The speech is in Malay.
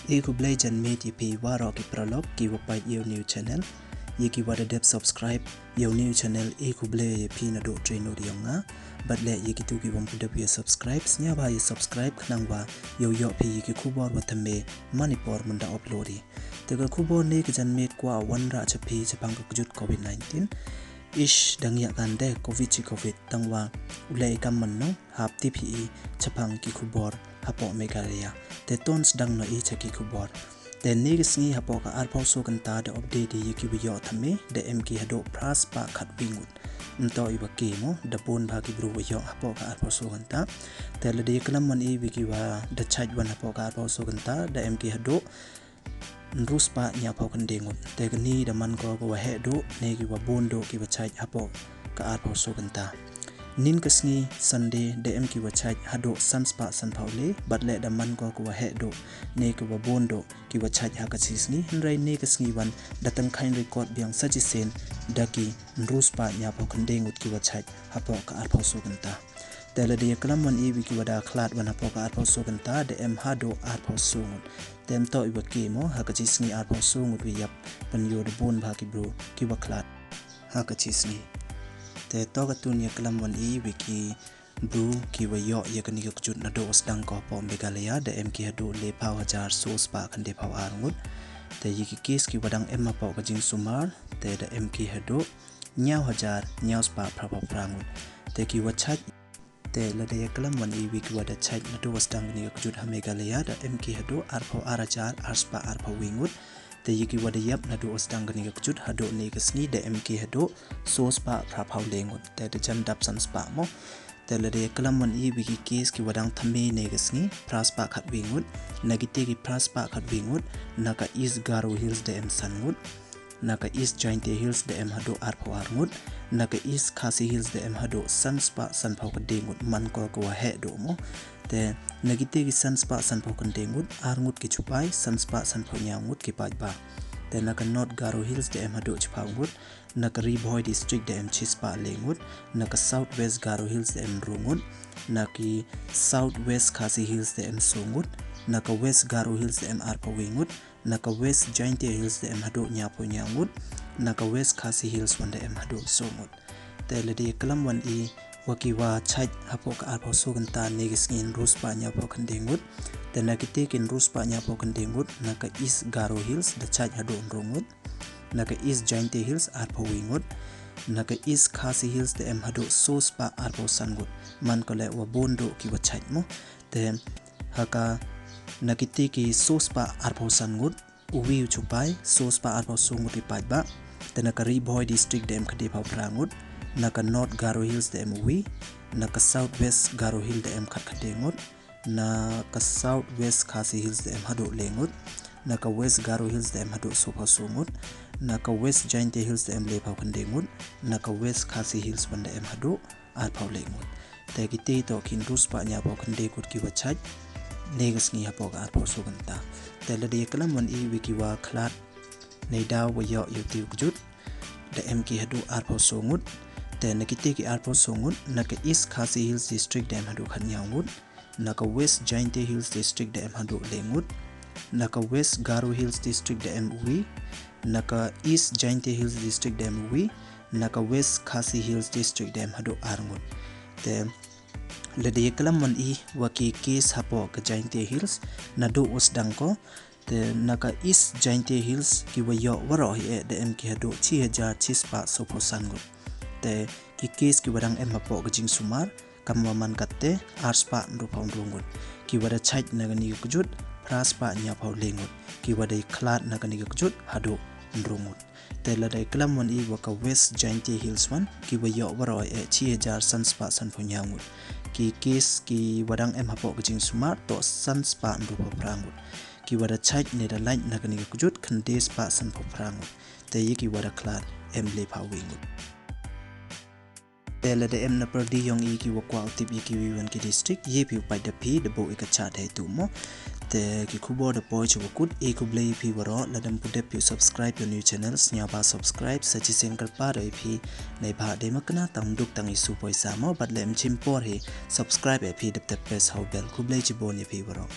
e kublai jan me ti pi waro ki prolog ki wapai yo new channel ye ki wada dep subscribe yo new channel e kublai ye pi na do train no nga but le ye ki tu ki wam pudap ye subscribe nya ba ye subscribe khnang wa yo yo pi ki khubor wa thame manipur munda upload hi te ga khubor ne ki jan met kwa wan ra cha pi cha pang jut covid-19 ish dang ya kan de covid tangwa ulai kam man no hap ti pi chapang ki khubor hapo Meghalaya te tons dang no e chaki khubor te negs ngi hapo ka arpau so kan ta de update ye ki bi yo thame de mk hado pras pa khat bingut nto iba ke mo de bon ba ki bru yo hapo ka arpau so kan ta te le de klam man e bi ki wa de chait wan hapo ka arpau so kan ta de mk hado nrus pa nya pau kan dengut te ni de man ko wa he do ne ki wa bon do ki wa chait hapo ka arpau so kan ta nin kasni Sunday de mk wa chait hado sanspa san paule but le da man ko wa he do ne ko wa bondo ki wa chait ha ka chisni rai ne kasni wan datang khain record biang saji sen daki nrus pa nya pau kan dengut ki wa chait hapo ka arpau so kan ta tele de klamon e wiki wada khlat wana po ka arpau so kan ta de em hado arpau so tem to iba ke mo ha ka chisni arpau so ngut wi yap pan yo de bon ba ki bro ki wa khlat ha ka chisni te to ka tun ye klamon e wiki bru ki wa yo ye kan yok jut na do osdang ko po Meghalaya de mk hado le paw hajar so spa kan de paw arngut te ye ki case ki wadang em ma po ka jing sumar te de mk hado nyaw hajar nyaw spa pra prangut te ki wa chat te la de klam wan e wiki wada chait na do osdang ni yok jut ha Meghalaya de mk hado arpau arajar arspa arpau wingut te yiki wada yap na do osdang ni yok jut hado ne kasni de mk hado so spa pra pau lengut te de jan dap san spa mo te la de klam wan e wiki case ki wadang thame ne kasni praspa khat wingut nagite ki praspa khat wingut naka is garo hills de em sangut naka east giant hills de em hado arpau arngut naka east khasi hills de em hado sanspa sanpau ka dengut man ko ko he do mo te nagite ki sanspa sanpau kan dengut arngut ki chupai sanspa sanpau nyangut ki pai ba te naka north garo hills de em hado chupangut naka riboy district de em chispa lengut naka south west garo hills de em rungut naki south west khasi hills de em songut naka west garo hills de em arpau wingut naka west giant hills de em hado nyapo nyangut naka west khasi hills wan de em hado songut te le de klam wan e wakiwa chait hapo ka arpau so kan ta negis ngin ruspa nyapo kan dengut te nakite kin ruspa nyapo kan dengut naka east garo hills de chait hado nrongut naka east giant hills arpau wingut naka east khasi hills de em hado so spa arpau sangut man ko le wa bondo ki wa chait mo te haka nakite ki so spa arpau sangut uwi chupai so spa arpau sungut ki pai ba te naka riboy district de em khade pau prangut naka north garo hills de em uwi naka south west garo hill de em khat khadengut naka south west khasi hills de em hado lengut naka west garo hills de em hado sopa sungut naka west giant hills de em le pau khandengut naka west khasi hills wan de em hado arpau lengut te ki te to kin ruspa nya pau khande kut ki wachai negas ngi hapo ka arpau so ganta te la de klam wan e wiki wa khlat nei daw wa yo youtube jut de mk hadu arpau so ngut te nakite ki arpau so ngut naka east khasi hills district de hadu khanyangut naka west giant hills district de hadu lengut naka west garo hills district de uwi naka east giant hills district de uwi naka west khasi hills district de hadu arngut te lede kalam man i waki case hapo ka giant hills na do osdang ko te naka east giant hills ki wayo waro hi de mk hado 6000 chispa sopo sangut te ki case ki wadang em hapo ka jing sumar kamwaman katte arspa nrupau rungut ki wada chait nagani kujut praspa nya pau lengut ki wada khlat nagani kujut hado nrungut te ladai kalam wan i waka west giant hills wan ki wayo waro 6000 sanspa sanpau nyangut ki case ki wadang em hapo ka jing sumar to sanspa nrupau prangut ki wada chait ne da light nagani kujut khande spa sanpau prangut te ye ki wada khlat em le pau wingut tele de em na perdi yong i ki wakwa tip i ki wan ki district ye pi pai da pi de bo ika chat hai tu mo te ki khubor de poi chu kut e ku blai pi waro la dam pu de pi subscribe your new channel snya ba subscribe sa chi sen kal pa rei pi nei ba de makna tang duk tang i su poi sa mo bat lem chim por he subscribe e pi de te pes how bel ku blai chi bon ye pi waro